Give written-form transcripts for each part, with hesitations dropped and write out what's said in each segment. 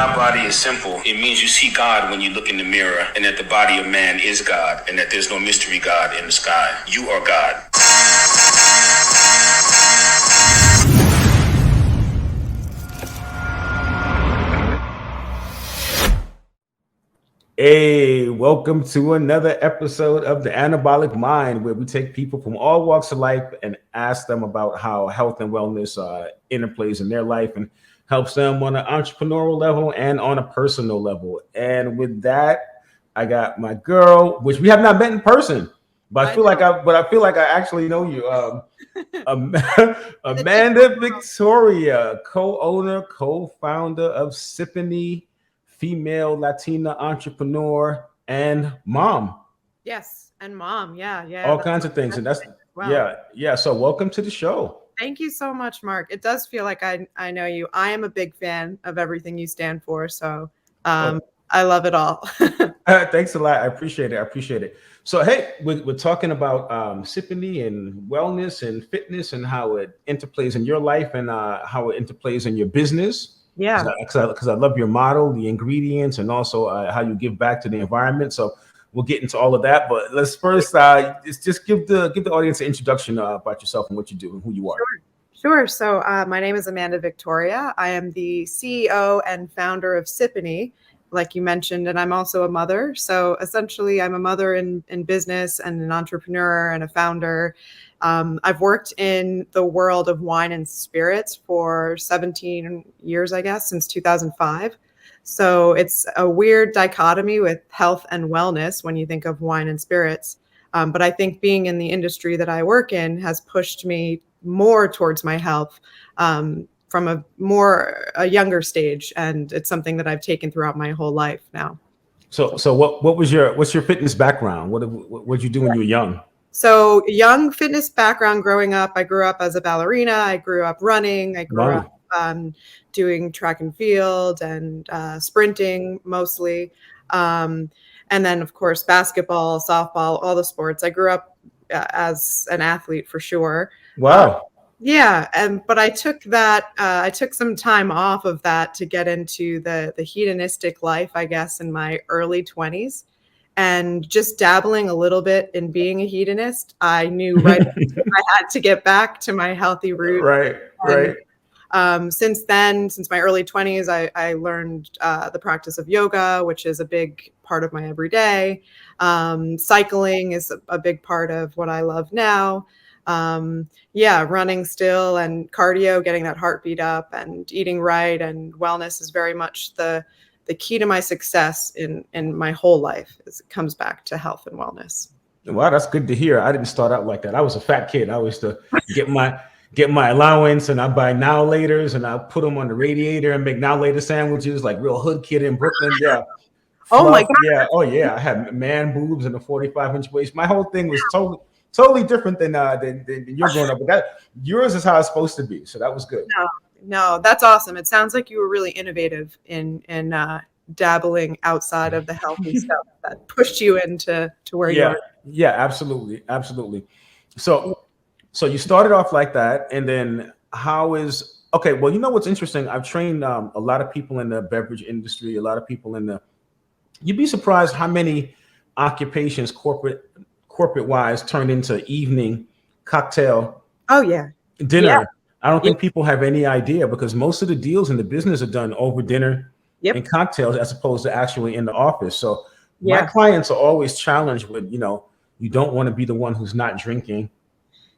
our body is simple. It means you see God when you look in the mirror, and that the body of man is God, and that there's no mystery God in the sky. You are God. Hey, welcome to another episode of The Anabolic Mind, where we take people from all walks of life and ask them about how health and wellness interplays in their life and helps them on an entrepreneurial level and on a personal level. And with that, I got my girl, which we have not met in person, but I feel like I actually know you. Amanda Victoria, co-owner, co-founder of 𝙤𝙬𝙖, female Latina entrepreneur, and mom. Yes, and mom. Yeah. All kinds of things. And that's wow. Yeah. So welcome to the show. Thank you so much, Mark. It does feel like I know you. I am a big fan of everything you stand for. So I love it all. Thanks a lot. I appreciate it. So, hey, we're talking about 𝙤𝙬𝙖 and wellness and fitness and how it interplays in your life and how it interplays in your business. Yeah, because I love your model, the ingredients, and also how you give back to the environment. So we'll get into all of that. But let's first just give the audience an introduction about yourself and what you do and who you are. Sure. So my name is Amanda Victoria. I am the CEO and founder of 𝙤𝙬𝙖, like you mentioned, and I'm also a mother. So essentially, I'm a mother in business and an entrepreneur and a founder. I've worked in the world of wine and spirits for 17 years, I guess, since 2005. So it's a weird dichotomy with health and wellness when you think of wine and spirits. But I think being in the industry that I work in has pushed me more towards my health from a younger stage. And it's something that I've taken throughout my whole life now. So what's your fitness background? What did you do when you were young? So young fitness background growing up, I grew up as a ballerina. I grew up running. I grew up doing track and field and sprinting mostly. And then, of course, basketball, softball, all the sports. I grew up as an athlete for sure. Wow. But I took I took some time off of that to get into the hedonistic life, I guess, in my early 20s. And just dabbling a little bit in being a hedonist, I knew I had to get back to my healthy roots. Right. Since then, since my early 20s, I learned the practice of yoga, which is a big part of my everyday. Cycling is a big part of what I love now. Running still, and cardio, getting that heartbeat up, and eating right, and wellness is very much the key to my success in my whole life. It comes back to health and wellness. Wow, that's good to hear. I didn't start out like that. I was a fat kid. I used to get my allowance, and I buy now laters, and I put them on the radiator and make now later sandwiches, like real hood kid in Brooklyn. Yeah. Oh my God. Yeah. Oh yeah. I had man boobs and a 45-inch waist. My whole thing was totally different than you're growing up. But yours is how it's supposed to be. So that was good. No, that's awesome. It sounds like you were really innovative in dabbling outside of the healthy stuff that pushed you into where you are. Yeah, absolutely. So you started off like that, and then okay, well, you know what's interesting? I've trained a lot of people in the beverage industry, a lot of people you'd be surprised how many occupations corporate wise turned into evening cocktail dinner. Yeah. I don't think people have any idea, because most of the deals in the business are done over dinner and cocktails as opposed to actually in the office. So my clients are always challenged with, you don't want to be the one who's not drinking,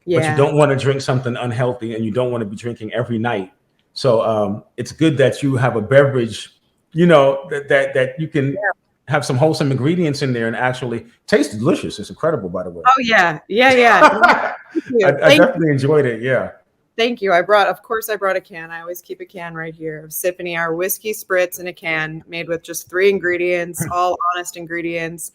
but you don't want to drink something unhealthy, and you don't want to be drinking every night. So it's good that you have a beverage, that you can have some wholesome ingredients in there and actually taste delicious. It's incredible, by the way. Oh yeah. I definitely enjoyed it. Yeah. Thank you. I brought a can. I always keep a can right here of 𝙤𝙬𝙖, our whiskey spritz in a can made with just 3 ingredients, all honest ingredients,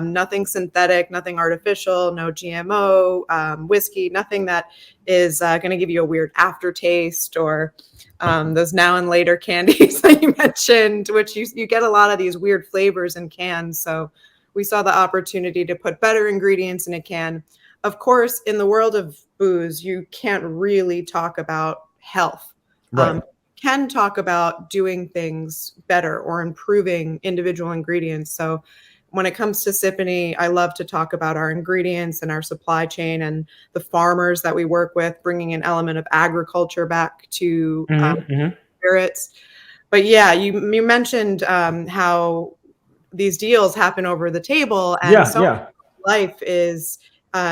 nothing synthetic, nothing artificial, no GMO, whiskey, nothing that is going to give you a weird aftertaste or those now and later candies that you mentioned, which you get a lot of these weird flavors in cans. So we saw the opportunity to put better ingredients in a can. Of course, in the world of booze, you can't really talk about health. Right. can talk about doing things better or improving individual ingredients. So when it comes to _𝑆ipany, I love to talk about our ingredients and our supply chain and the farmers that we work with, bringing an element of agriculture back to spirits. But yeah, you mentioned how these deals happen over the table, and life is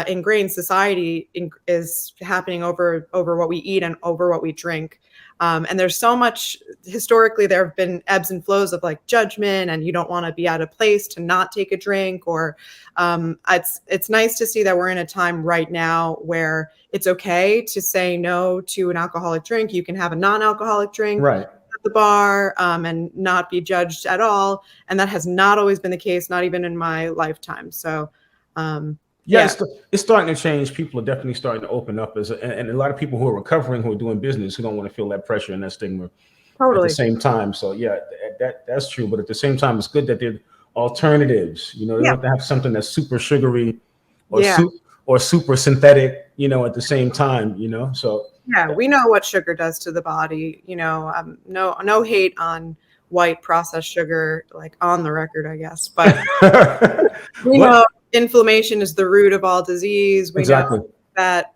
ingrained, society is happening over what we eat and over what we drink. And there's so much, historically, there have been ebbs and flows of like judgment, and you don't want to be out of place to not take a drink, or it's nice to see that we're in a time right now where it's okay to say no to an alcoholic drink. You can have a non-alcoholic drink at the bar and not be judged at all. And that has not always been the case, not even in my lifetime. So it's starting to change. People are definitely starting to open up, and a lot of people who are recovering, who are doing business, who don't want to feel that pressure and that stigma at the same time. So yeah, that's true. But at the same time, it's good that there are alternatives. You know, they don't have to have something that's super sugary or super synthetic, you know, at the same time, you know. So yeah, we know what sugar does to the body. You know, no hate on white processed sugar, like on the record, I guess. But we know inflammation is the root of all disease. We know that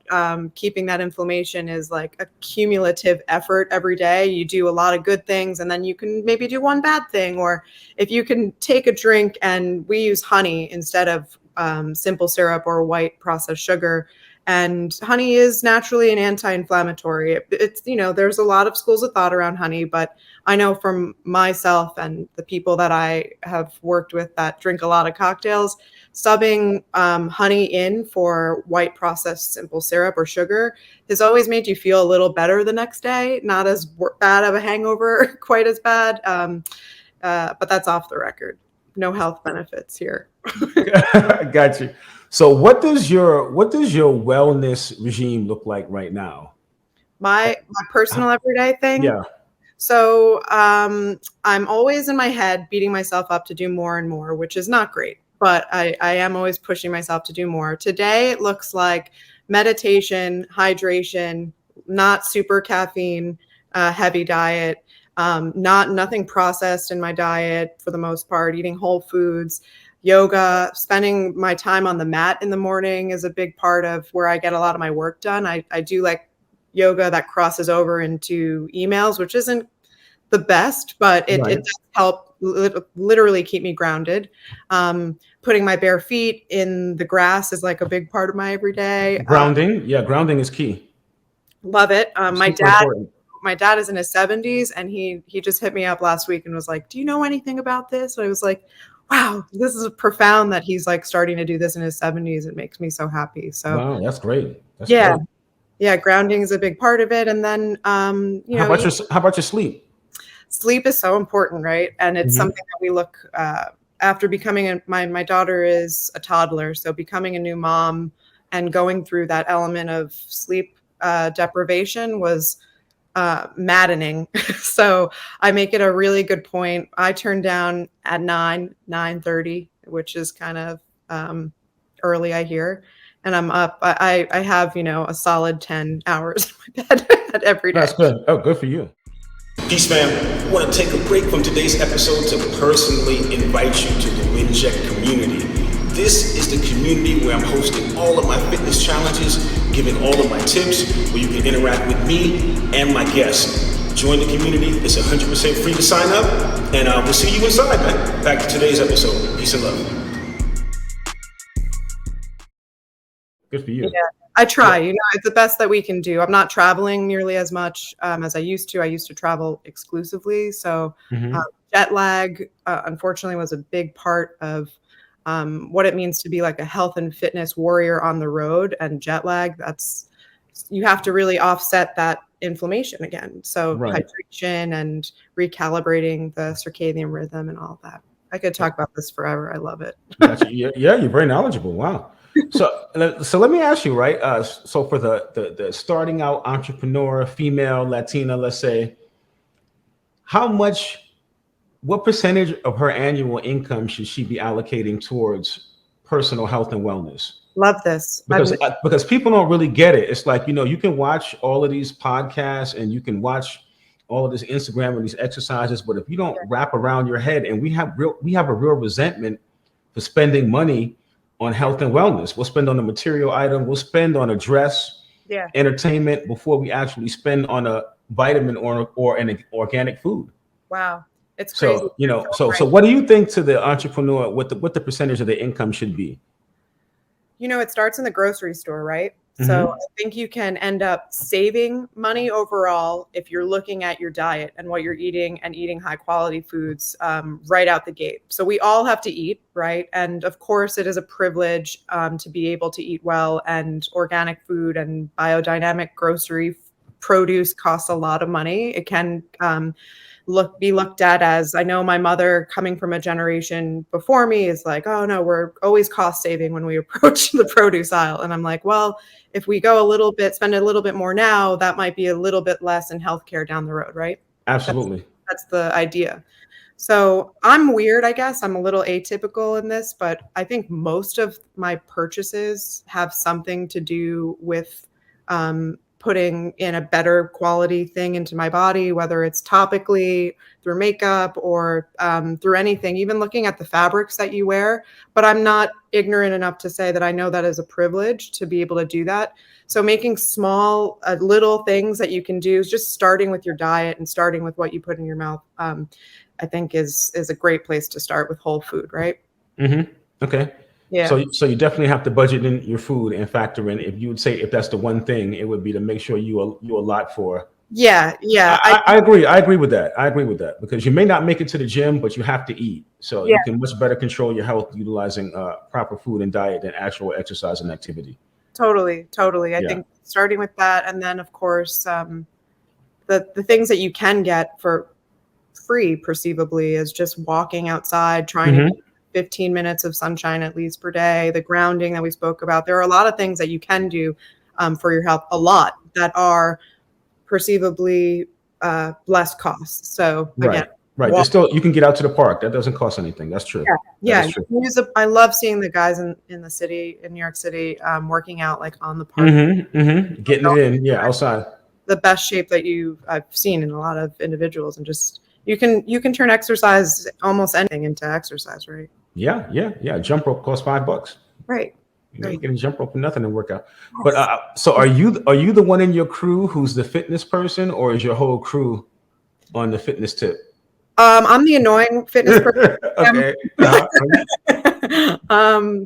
keeping that inflammation is like a cumulative effort every day. You do a lot of good things, and then you can maybe do one bad thing. Or if you can take a drink, and we use honey instead of simple syrup or white processed sugar. And honey is naturally an anti-inflammatory. It's, you know, there's a lot of schools of thought around honey, but I know from myself and the people that I have worked with that drink a lot of cocktails, subbing honey in for white processed simple syrup or sugar has always made you feel a little better the next day. Not as bad of a hangover, quite as bad, but that's off the record. No health benefits here. Got you. So what does your wellness regime look like right now? My personal everyday thing? Yeah. So I'm always in my head beating myself up to do more and more, which is not great, but I am always pushing myself to do more. Today it looks like meditation, hydration, not super caffeine, heavy diet, nothing processed in my diet for the most part, eating whole foods. Yoga, spending my time on the mat in the morning is a big part of where I get a lot of my work done. I do like yoga that crosses over into emails, which isn't the best, but it does help literally keep me grounded. Putting my bare feet in the grass is like a big part of my everyday. Grounding, grounding is key. Love it. My dad is in his 70s, and he just hit me up last week and was like, "Do you know anything about this?" And I was like, wow, this is profound that he's like starting to do this in his 70s. It makes me so happy. So wow, that's great. That's great. Yeah, grounding is a big part of it. And then you know, how about your sleep? Sleep is so important, right? And it's something that we look after becoming my daughter is a toddler, so becoming a new mom and going through that element of sleep deprivation was maddening. So I make it a really good point. I turn down at 9:30, which is kind of early, I hear, and I'm up. I have, you know, a solid 10 hours in my bed every day. That's good. Oh, good for you. Peace, fam. I want to take a break from today's episode to personally invite you to the WINJECT community. This is the community where I'm hosting all of my fitness challenges, giving all of my tips, where you can interact with me and my guests. Join the community. It's 100% free to sign up, and we'll see you inside, man. Back to today's episode. Peace and love. Good for you. Yeah, I try. You know, it's the best that we can do. I'm not traveling nearly as much as I used to. I used to travel exclusively, so jet lag, unfortunately, was a big part of what it means to be like a health and fitness warrior on the road. And jet lag, you have to really offset that inflammation again. So hydration and recalibrating the circadian rhythm and all that. I could talk about this forever. I love it. Yeah, you're very knowledgeable. Wow. So let me ask you, right? So for the starting out entrepreneur, female, Latina, let's say, what percentage of her annual income should she be allocating towards personal health and wellness? Love this. Because people don't really get it. It's like, you know, you can watch all of these podcasts and you can watch all of this Instagram and these exercises, but if you don't wrap around your head, and we have a real resentment for spending money on health and wellness. We'll spend on a material item, we'll spend on a dress, entertainment, before we actually spend on a vitamin or an organic food. Wow. It's crazy. So, you know, so what do you think to the entrepreneur, what the percentage of the income should be? You know, it starts in the grocery store, right? So I think you can end up saving money overall if you're looking at your diet and what you're eating and eating high quality foods right out the gate. So we all have to eat, right? And of course, it is a privilege to be able to eat well, and organic food and biodynamic grocery produce costs a lot of money. It can be looked at as, I know my mother, coming from a generation before me, is like, oh no, we're always cost saving when we approach the produce aisle. And I'm like, well, if we go spend a little bit more now, that might be a little bit less in healthcare down the road, right? Absolutely. That's the idea. So I'm weird, I guess. I'm a little atypical in this, but I think most of my purchases have something to do with putting in a better quality thing into my body, whether it's topically, through makeup, or through anything, even looking at the fabrics that you wear. But I'm not ignorant enough to say that I know that is a privilege to be able to do that. So making small, little things that you can do, just starting with your diet and starting with what you put in your mouth, I think is a great place to start with whole food, right? Okay. Yeah. So you definitely have to budget in your food and factor in, if you would say, if that's the one thing, it would be to make sure you allot for. Yeah. I agree. I agree with that, because you may not make it to the gym, but you have to eat. So you can much better control your health utilizing proper food and diet than actual exercise and activity. Totally. I think starting with that, and then of course the things that you can get for free, perceivably, is just walking outside, trying to 15 minutes of sunshine at least per day, the grounding that we spoke about. There are a lot of things that you can do for your health, a lot that are perceivably less cost. So again, there's still, you can get out to the park. That doesn't cost anything. That's true. Yeah. I love seeing the guys in the city, in New York City, working out like on the park. Getting it in, outside. The best shape that I've seen in a lot of individuals, and just you can turn exercise, almost anything, into exercise, right? Yeah. Jump rope costs $5. Right. You know, you can jump rope for nothing and work out. But so are you the one in your crew who's the fitness person, or is your whole crew on the fitness tip? I'm the annoying fitness person. Okay.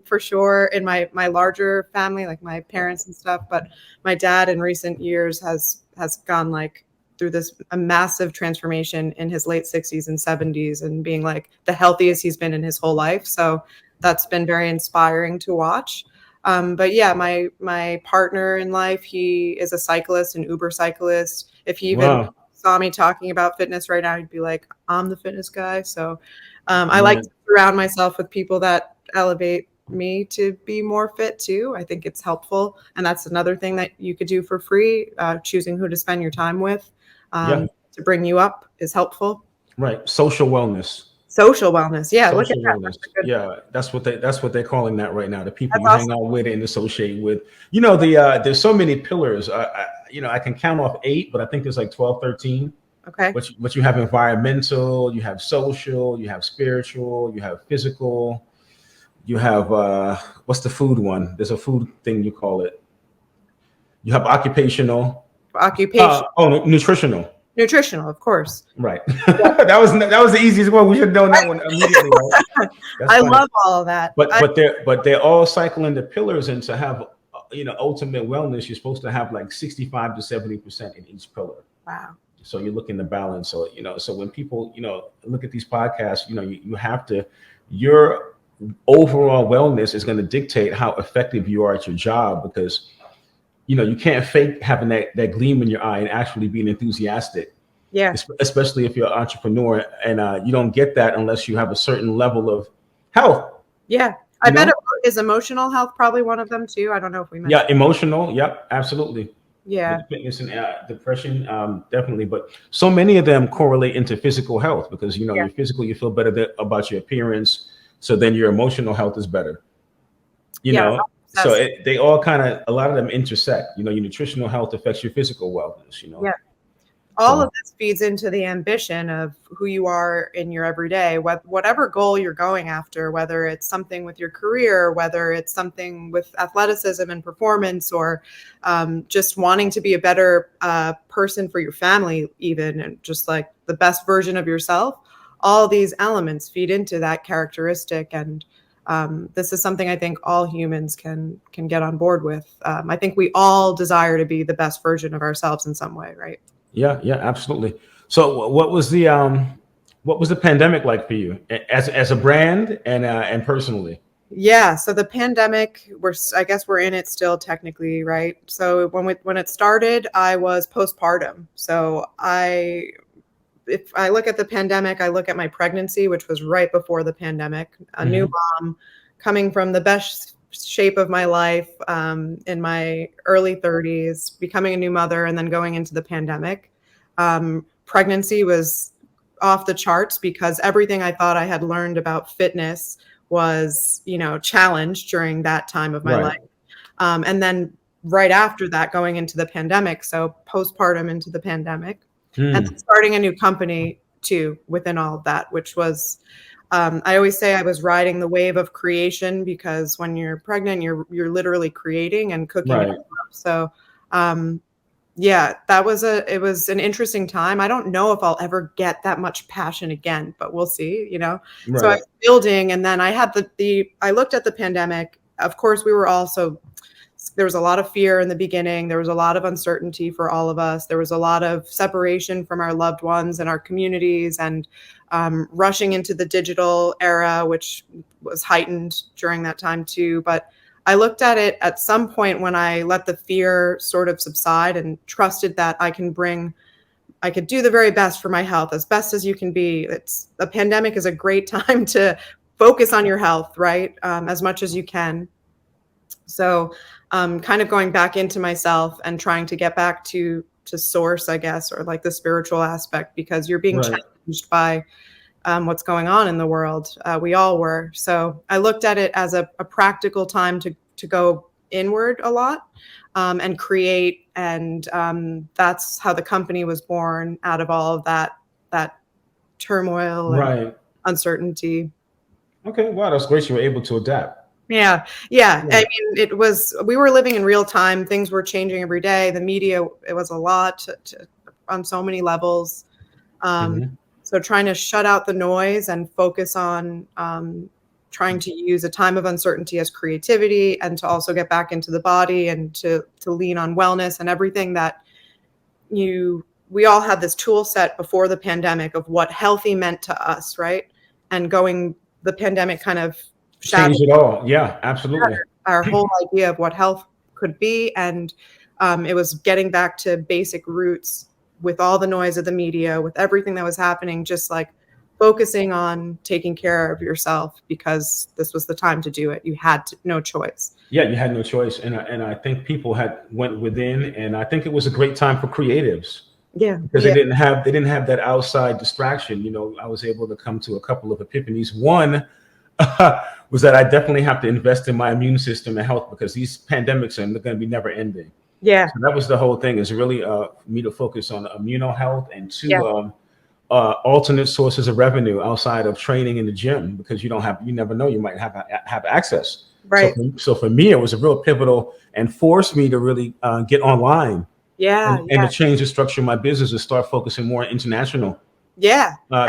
For sure, in my larger family, like my parents and stuff. But my dad in recent years has gone like through a massive transformation in his late 60s and 70s, and being like the healthiest he's been in his whole life. So that's been very inspiring to watch. But yeah, my partner in life, he is a cyclist, an Uber cyclist. If he even saw me talking about fitness right now, he'd be like, I'm the fitness guy. So I like to surround myself with people that elevate me to be more fit too. I think it's helpful. And that's another thing that you could do for free. Choosing who to spend your time with to bring you up is helpful. Right. Social wellness. Yeah. Look at that. That's what they're calling that right now. The people you hang out with and associate with. You know, there's so many pillars. I can count off 8, but I think there's like 12, 13. Okay. But you have environmental, you have social, you have spiritual, you have physical, you have what's the food one? There's a food thing you call it. You have occupational. Nutritional. Nutritional, of course. Right. that was the easiest one. We should have known that one immediately. Right? I love all of that. But they're all cycling the pillars, and to have ultimate wellness, you're supposed to have like 65 to 70% in each pillar. Wow. So you're looking to balance. So so when people look at these podcasts, you have to, your overall wellness is going to dictate how effective you are at your job, because you can't fake having that gleam in your eye and actually being enthusiastic. Yeah. Especially if you're an entrepreneur, and you don't get that unless you have a certain level of health. Yeah. I bet is emotional health probably one of them too. I don't know if we mentioned. Yeah, emotional. Yep, absolutely. Yeah. With fitness and depression, definitely. But so many of them correlate into physical health, because your physical, you feel better about your appearance. So then your emotional health is better. You know. So they all kind of, a lot of them intersect. Your nutritional health affects your physical wellness. Yeah. all of this feeds into the ambition of who you are in your everyday, whatever goal you're going after, whether it's something with your career, whether it's something with athleticism and performance, or just wanting to be a better person for your family, even, and just like the best version of yourself. All these elements feed into that characteristic. And this is something I think all humans can get on board with. I think we all desire to be the best version of ourselves in some way, right? Yeah, yeah, absolutely. So what was the pandemic like for you as a brand and personally? Yeah, so the pandemic, I guess we're in it still technically, right? So when it started, I was postpartum. So if I look at the pandemic, I look at my pregnancy, which was right before the pandemic, a new mom coming from the best shape of my life in my early 30s, becoming a new mother, and then going into the pandemic. Pregnancy was off the charts because everything I thought I had learned about fitness was, challenged during that time of my life. And then right after that, going into the pandemic, so postpartum into the pandemic, and then starting a new company too within all of that, which was I always say I was riding the wave of creation, because when you're pregnant, you're literally creating and cooking. Right. So, yeah, it was an interesting time. I don't know if I'll ever get that much passion again, but we'll see, Right. So I was building, and then I had I looked at the pandemic. Of course, there was a lot of fear in the beginning. There was a lot of uncertainty for all of us. There was a lot of separation from our loved ones and our communities, and rushing into the digital era, which was heightened during that time too. But I looked at it at some point when I let the fear sort of subside and trusted that I could do the very best for my health, as best as you can be. A pandemic is a great time to focus on your health, right? As much as you can. So kind of going back into myself and trying to get back to source, I guess, or like the spiritual aspect, because you're being challenged by what's going on in the world. We all were. So I looked at it as a practical time to go inward a lot and create. And that's how the company was born, out of all of that turmoil and uncertainty. Okay. Wow. That's great. You were able to adapt. Yeah. I mean, we were living in real time. Things were changing every day. The media, it was a lot on so many levels. So trying to shut out the noise and focus on trying to use a time of uncertainty as creativity, and to also get back into the body and to lean on wellness and everything that we all had this tool set before the pandemic of what healthy meant to us, right? And the pandemic kind of Change it all. Yeah, absolutely. Our whole idea of what health could be. And it was getting back to basic roots with all the noise of the media, with everything that was happening, just like focusing on taking care of yourself, because this was the time to do it. You had no choice. Yeah, you had no choice. And I think people went within, and I think it was a great time for creatives. Yeah. Because they didn't have that outside distraction. I was able to come to a couple of epiphanies. One was that I definitely have to invest in my immune system and health, because these pandemics are going to be never ending. Yeah. So that was the whole thing, is really me to focus on immuno health, and two, alternate sources of revenue outside of training in the gym, because you never know, you might have access. Right. So for me, it was a real pivotal and forced me to really get online. Yeah. And to change the structure of my business and start focusing more on international.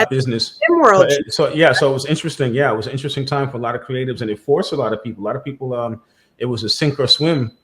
Business. World. So it was interesting. Yeah, it was an interesting time for a lot of creatives, and it forced a lot of people. It was a sink or swim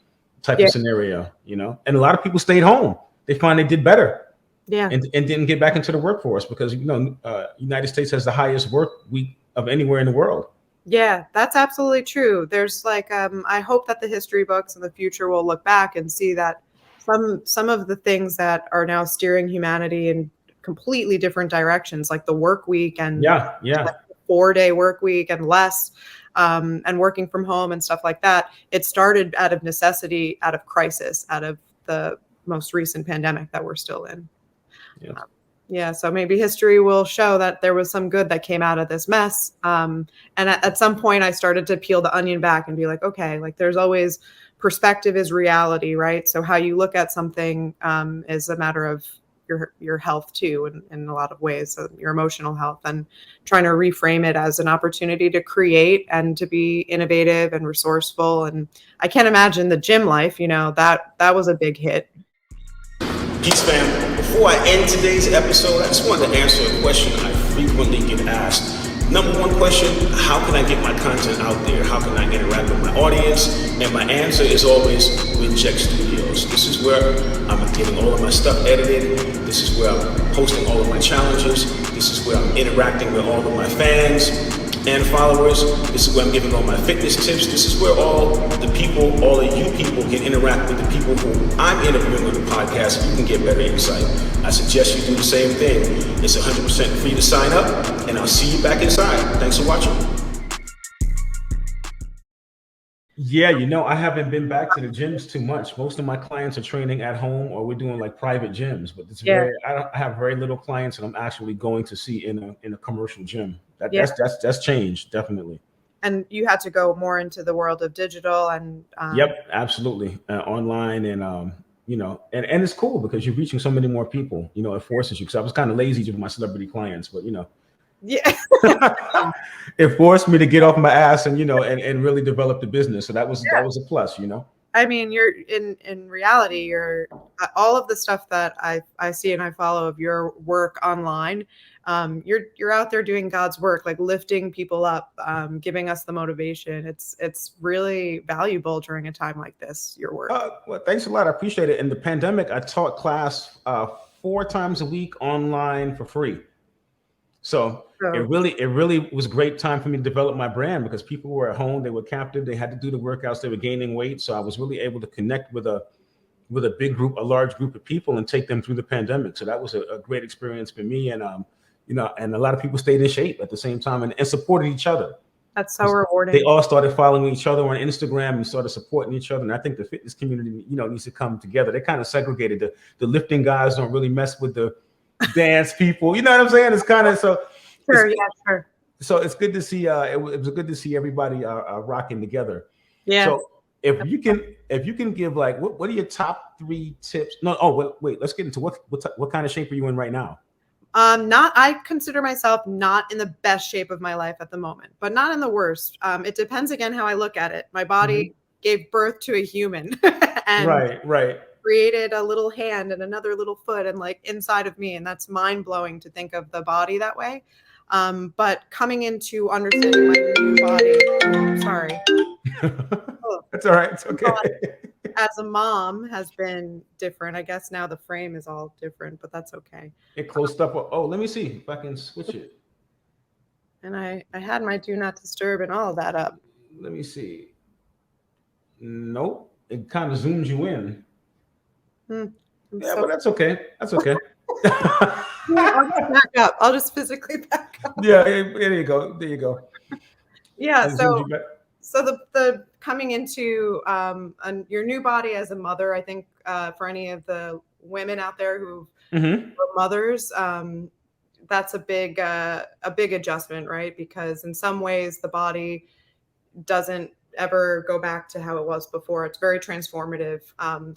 type of scenario, and a lot of people stayed home. They find they did better. Yeah. And didn't get back into the workforce, because United States has the highest work week of anywhere in the world. Yeah, that's absolutely true. There's I hope that the history books in the future will look back and see that some of the things that are now steering humanity in completely different directions, like the work week and like the 4-day work week and less, and working from home and stuff like that. It started out of necessity, out of crisis, out of the most recent pandemic that we're still in. So maybe history will show that there was some good that came out of this mess. And at some point I started to peel the onion back and be like, okay, like there's always perspective is reality, right? So how you look at something is a matter of your health too, in a lot of ways, so your emotional health, and trying to reframe it as an opportunity to create and to be innovative and resourceful. And I can't imagine the gym life, that was a big hit. Peace, fam. Before I end today's episode, I just wanted to answer a question I frequently get asked. Number one question, how can I get my content out there? How can I interact with my audience? And my answer is always WINJECT Studios. This is where I'm getting all of my stuff edited. This is where I'm posting all of my challenges. This is where I'm interacting with all of my fans and followers. This is where I'm giving all my fitness tips. This is where all of you people can interact with the people who I'm interviewing on the podcast. You can get better insight. I suggest you do the same thing. It's 100% free to sign up, and I'll see you back inside. Thanks for watching. Yeah, I haven't been back to the gyms too much. Most of my clients are training at home, or we're doing like private gyms. But I have very little clients that I'm actually going to see in a commercial gym. That's changed, definitely. And you had to go more into the world of digital and yep, absolutely, online, and and it's cool because you're reaching so many more people. It forces you, because I was kind of lazy with my celebrity clients, but yeah, it forced me to get off my ass and and really develop the business. So that was a plus. I mean, you're in reality, you're all of the stuff that I see and I follow of your work online. You're out there doing God's work, like lifting people up, giving us the motivation. It's really valuable during a time like this, your work. Well, thanks a lot. I appreciate it. In the pandemic, I taught class 4 times a week online for free. So it really was a great time for me to develop my brand, because people were at home, they were captive, they had to do the workouts, they were gaining weight. So I was really able to connect with a a large group of people, and take them through the pandemic. So that was a great experience for me. And and a lot of people stayed in shape at the same time and supported each other. That's so rewarding. They all started following each other on Instagram and started supporting each other. And I think the fitness community, needs to come together. They kind of segregated. The lifting guys don't really mess with the dance people. You know what I'm saying? It's kind of so. Sure, sure. So it's good to see. It was good to see everybody rocking together. Yeah. So if you can give, like, what are your top 3 tips? No. Oh, wait. Let's get into what kind of shape are you in right now? I consider myself not in the best shape of my life at the moment, but not in the worst. It depends, again, how I look at it. My body gave birth to a human and right. created a little hand and another little foot and like inside of me. And that's mind blowing to think of the body that way. But coming into understanding my new body, sorry. That's all right. It's okay. As a mom has been different. I guess now the frame is all different, but that's okay. It closed up. Oh, let me see if I can switch it. And I had my do not disturb and all of that up. Let me see. Nope. It kind of zooms you in. But that's okay. That's okay. I'll just back up. I'll just physically back up. Yeah, there you go. There you go. Yeah. So the coming into your new body as a mother, I think for any of the women out there who are mothers, that's a big adjustment, right? Because in some ways the body doesn't ever go back to how it was before. It's very transformative.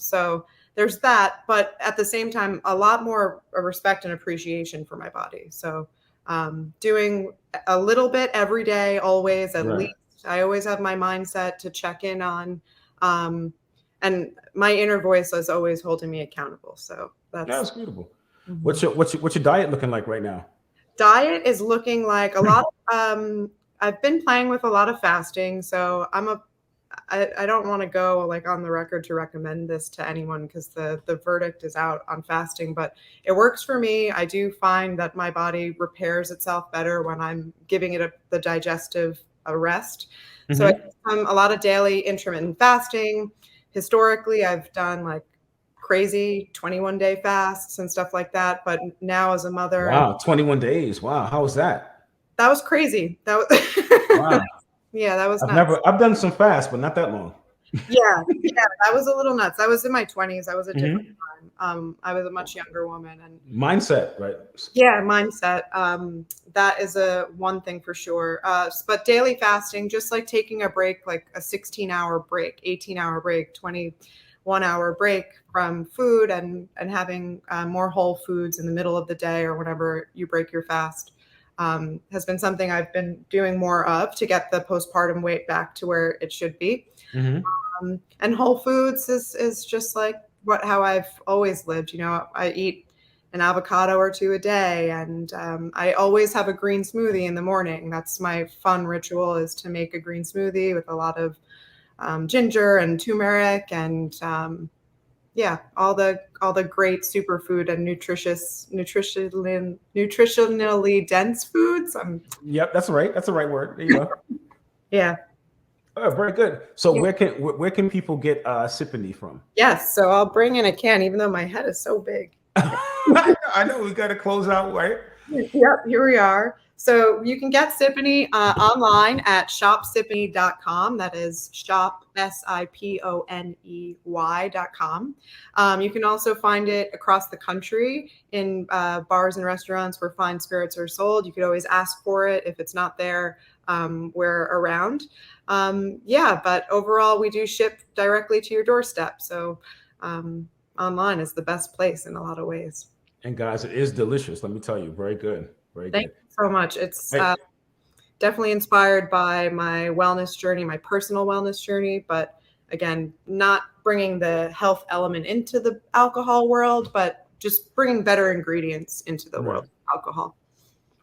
So there's that, but at the same time, a lot more respect and appreciation for my body. So doing a little bit every day, always, at least. I always have my mindset to check in on, and my inner voice is always holding me accountable. So that's beautiful. What's your diet looking like right now? Diet is looking like a lot. I've been playing with a lot of fasting. So I don't want to go like on the record to recommend this to anyone, because the verdict is out on fasting, but it works for me. I do find that my body repairs itself better when I'm giving it the digestive rest. So I've done a lot of daily intermittent fasting. Historically, I've done like crazy 21-day fasts and stuff like that. But now as a mother, wow, 21 days. Wow. How was that? That was crazy. That was wow. Yeah, that was I've done some fasts, but not that long. Yeah, that was a little nuts. I was in my 20s. I was a different time. I was a much younger woman, and mindset, right? Yeah, mindset. That is one thing for sure. But daily fasting, just like taking a break, like a 16-hour break, 18-hour break, 21 1 hour break from food and having more whole foods in the middle of the day or whenever you break your fast has been something I've been doing more of to get the postpartum weight back to where it should be. And whole foods is just like how I've always lived. You know, I eat an avocado or two a day, and I always have a green smoothie in the morning. That's my fun ritual, is to make a green smoothie with a lot of ginger and turmeric and yeah, all the great superfood and nutritionally dense foods. Yep, that's right. That's the right word. There you go. Yeah. Oh, very good. So where can people get 𝙤𝙬 from? Yes. So I'll bring in a can, even though my head is so big. I know we got to close out, right? Yep, here we are. So you can get 𝙤𝙬 online at shopsiponey.com. That is shop, SIPONEY.com. You can also find it across the country in bars and restaurants where fine spirits are sold. You could always ask for it. If it's not there, we're around. Yeah, but overall, we do ship directly to your doorstep. So online is the best place in a lot of ways. And guys, it is delicious. Let me tell you, very good. Very Thank good. you so much. It's definitely inspired by my wellness journey, my personal wellness journey, but again, not bringing the health element into the alcohol world, but just bringing better ingredients into the world of alcohol.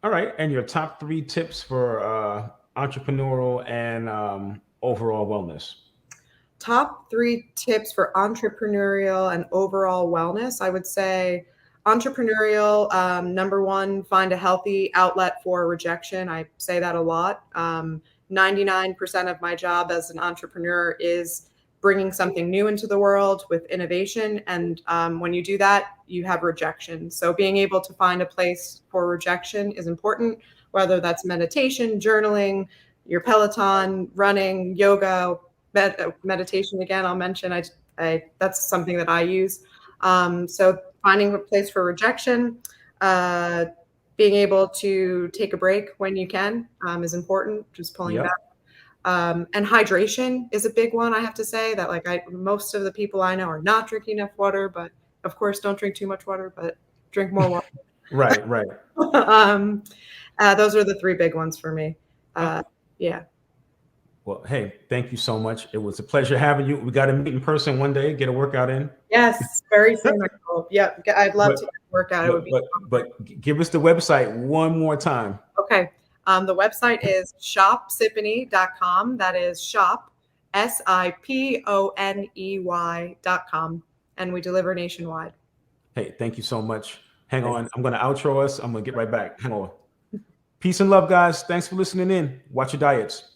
All right. And your top 3 tips for entrepreneurial and overall wellness? Top 3 tips for entrepreneurial and overall wellness, I would say entrepreneurial, number 1, find a healthy outlet for rejection. I say that a lot. 99% of my job as an entrepreneur is bringing something new into the world with innovation. And when you do that, you have rejection. So being able to find a place for rejection is important, whether that's meditation, journaling, your Peloton, running, yoga, meditation. Again, I'll mention that's something that I use. So finding a place for rejection, being able to take a break when you can is important, just pulling back. And hydration is a big one, I have to say, that most of the people I know are not drinking enough water, but of course don't drink too much water, but drink more water. Right. Those are the 3 big ones for me. Yeah. Well, hey, thank you so much. It was a pleasure having you. We got to meet in person one day, get a workout in. Yes, very soon. I hope. Yep, I'd love to work out. It would be. But give us the website one more time. Okay. The website is shopsiponey.com. That is shop, SIPONEY.com. And we deliver nationwide. Hey, thank you so much. Hang on. I'm going to outro us. I'm going to get right back. Hang on. Peace and love, guys. Thanks for listening in. Watch your diets.